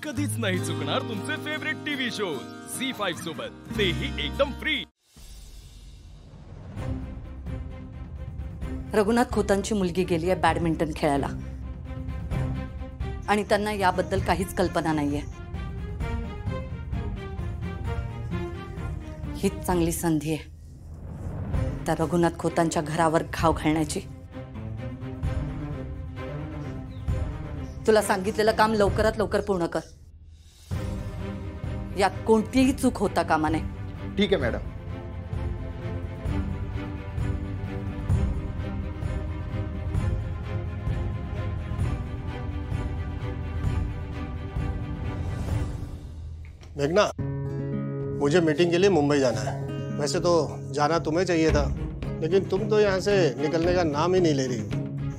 कधीच नाही चुकणार तुमचे फेवरेट टीव्ही शोज झी5 सोबत, तेही एकदम फ्री। रघुनाथ खोतांची मुलगी गेली आहे बॅडमिंटन खेळायला आणि त्यांना याबद्दल काहीच कल्पना नाहीये। हीच चांगली संधी आहे त्या रघुनाथ खोतांच्या घरावर घाव घालण्याची। तुला सांगितलेलं काम लवकरात लवकर पूर्ण कर, यात कोणतीही चूक होता कामा नये। ठीक आहे मॅडम। मेघना, मुझे मीटिंग के लिए मुंबई जाना है। वैसे तो जाना तुम्हें चाहिए था, लेकिन तुम तो यहाँ से निकलने का नाम ही नहीं ले रही हो।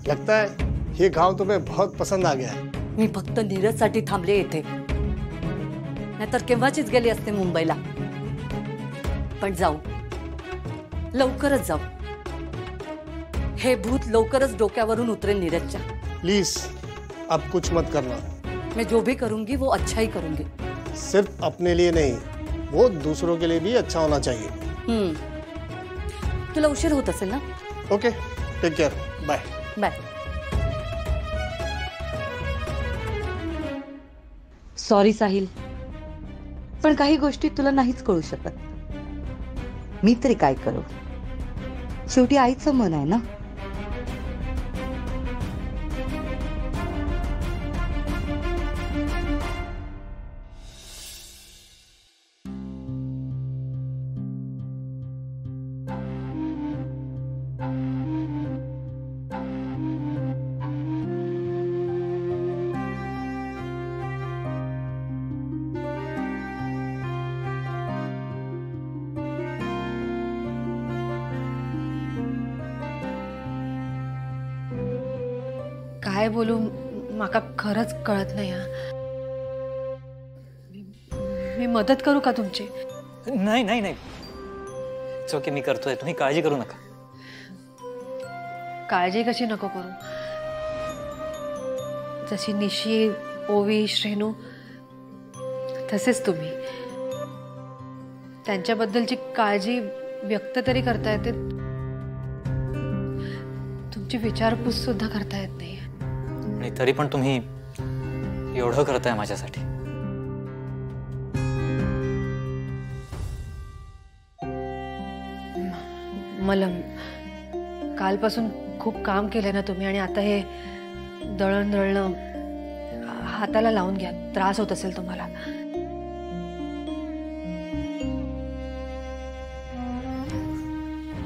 लगता है ये गांव तुम्हें बहुत पसंद आ गया है। मी फक्त नीरजसाठी थांबले येथे, नाहीतर केव्हाचीच गेली असते मुंबईला। पण जाऊ, लवकरच जाऊ। हे भूत लवकरच डोक्यावरून उतरेल नीरजच्या। प्लीज अब कुछ मत करना। मैं जो भी करूंगी वो अच्छा ही करूंगी। सिर्फ अपने लिए नहीं, वो दूसरों के लिए भी अच्छा होना चाहिए। तुला उशीर होत असेल ना? Okay, take care, bye bye. Sorry Sahil, पण काही गोष्टी तुला नाहीच कळू शकत। मी तरी काय करू, शेवटी आईचं मन आहे ना। काय बोलू, माका खरंच कळत नाही। मी मदत करू का तुमची? नाही नाही नाही, ओके, मी करतोय, तुम्ही काळजी करू नका। काळजी कशी नको करू, जशी निशी, ओवी, श्रेणू तसेच तुम्ही। त्यांच्याबद्दलची काळजी व्यक्त तरी करता येते, तुमची विचारपूस सुद्धा करता येत नाही। आणि तरी पण तुम्ही एवढं करताय माझ्यासाठी। मलम, कालपासून खूप काम केलंय ना तुम्ही, आणि आता हे दळण दळणं हाताला लावून घ्या, त्रास होत असेल तुम्हाला।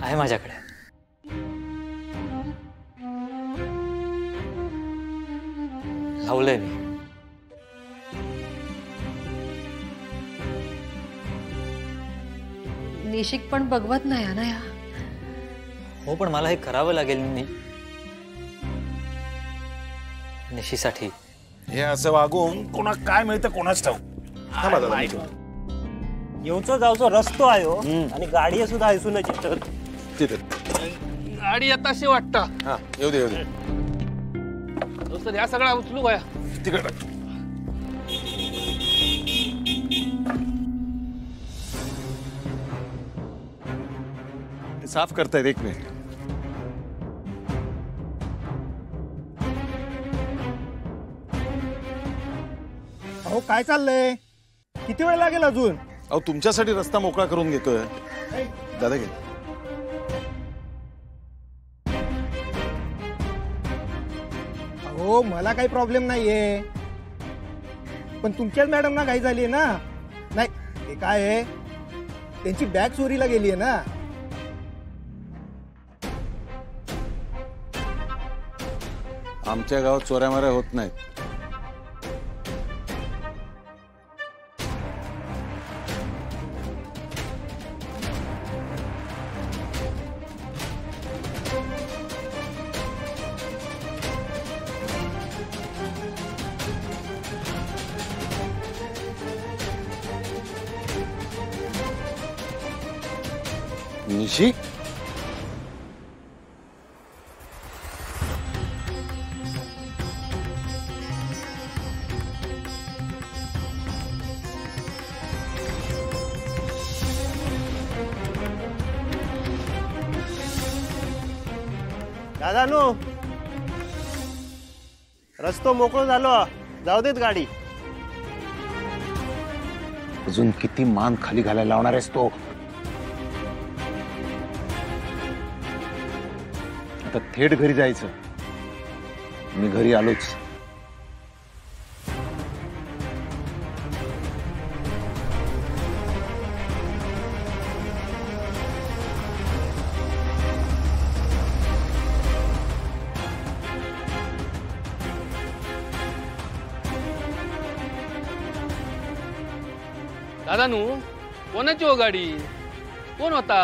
आहे माझ्याकडे, लावलंय मी। निशिक पण बघवत नाही ना या। हो, पण मला हे करावं लागेल निशीसाठी। हे असं वागून कोणा काय मिळतं कोणाच ठाऊक। येऊचो जाऊचो रस्तो आहे हो, आणि गाडी सुद्धा ऐसूनच तिथे गाडी येताशी वाटतं। हा, येऊ दे येऊ दे। दोस्त या सगळा उचलू गया तिकडे साफ करतायत, एक मिनिट। अहो काय चाललंय, किती वेळ लागेल अजून? अहो तुमच्यासाठी रस्ता मोकळा करून घेतोय दादा। घे, अहो मला काही प्रॉब्लेम नाहीये, पण तुमच्याच मॅडम ना घाई झालीये ना। नाही, ते काय आहे, त्यांची बॅग चोरीला गेलीये ना। आमच्या गावात चोऱ्यामाऱ्या होत नाहीत। निशी, दादानू रस्तो मोकळो झालो, जाऊ देत गाडी. अजून किती मान खाली घालायला लावणार आहेस तो? आता थेट घरी जायचं. मी घरी आलोच. दादानू कोणाची हो गाडी? कोण होता?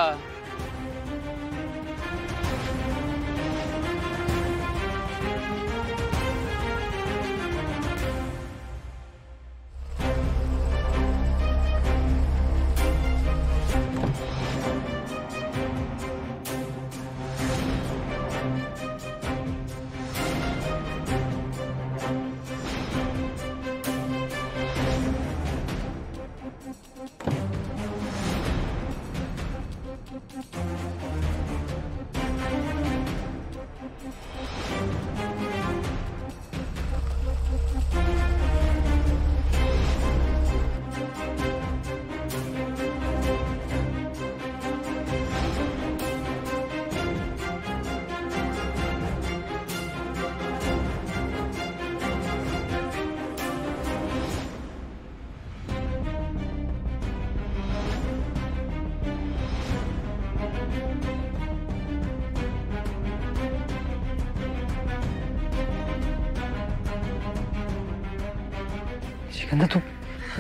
श्रीगंधा, तू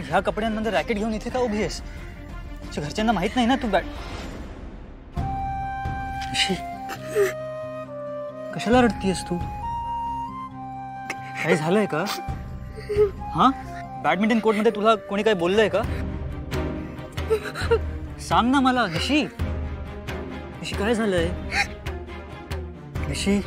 ह्या कपड्यांमध्ये रॅकेट घेऊन इथे का उभी आहेस? तुझ्या घरच्यांना माहित नाही ना तू कशाला रडतीयस तू? काही झालंय का? हा, बॅडमिंटन कोर्ट मध्ये तुला कोणी काही बोललंय का? सांग ना मला. निशी काय झालंय? निशी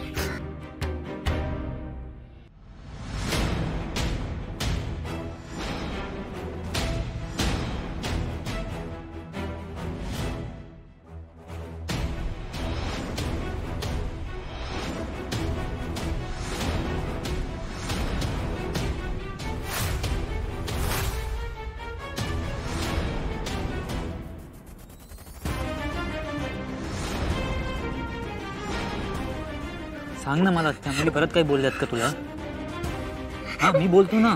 सांग ना मला. त्या मुली परत काही बोलल्यात का तुला? हा, मी बोलतो ना.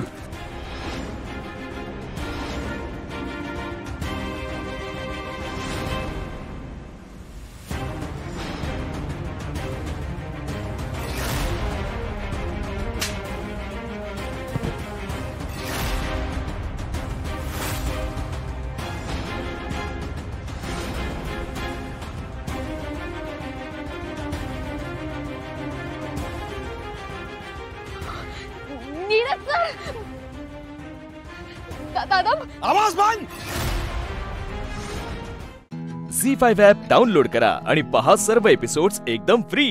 दादा, आवाज बंद. झी5 ॲप डाउनलोड करा आणि पहा सर्व एपिसोड्स एकदम फ्री.